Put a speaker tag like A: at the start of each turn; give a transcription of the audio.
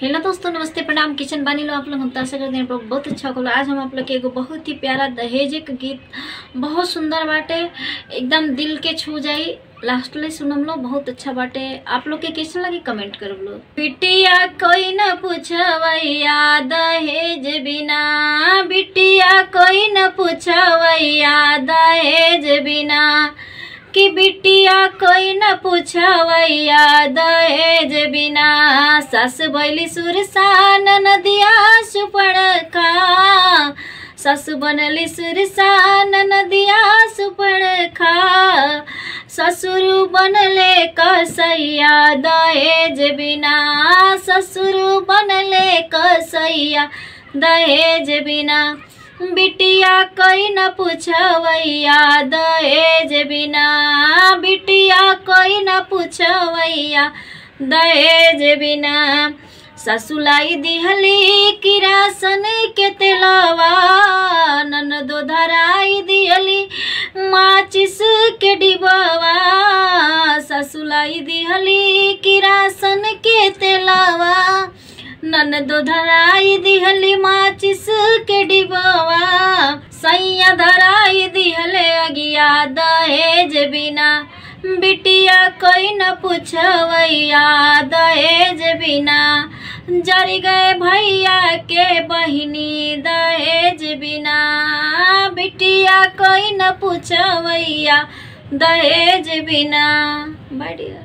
A: Hello दोस्तों, नमस्ते, प्रणाम। किचन बानी लो आप लोग। हम आशा करते हैं आप लोग बहुत अच्छा होगा। आज हम आप लोग के एगो बहुत ही प्यारा दहेज के गीत, बहुत सुंदर बाटे, एकदम दिल के छू जाई। लास्ट ले सुनम लो, बहुत अच्छा बाटे। आप लोग के कैसा लगे कमेंट कर लो। बिटिया कोई न पूछवैया दहेज बिना, बिटिया कोई न पूछवैया दहेज बिना, कि बिटिया कोई न पूछवैया दहेज बिना। सास बैली सुरसान नदिया सुपड़खा, सास बनली सुरसान नदिया सुपड़खा, ससुर बनले कसैया दहेज बिना, ससुर बनले कसैया दहेज बिना। बिटिया कोई न पूछवैया दहेज बिना, बिटिया कोई न पूछवैया दहेज बिना। ससुलाई दिहली किरासन के तेलवा, ननदो धराई दिहली माचिस के डिबवा, ससुलाई दिहली किरासन के तेलवा, ननदो धराई दिहली माचिस के डिबवा, सैया धराई दिहले अगिया दहेज बिना। बिटिया कोई न पूछवैया दहेज बिना, जर गए भैया के बहिनी दहेज बिना। बिटिया कोई न पूछवैया दहेज बिना। बढ़िया।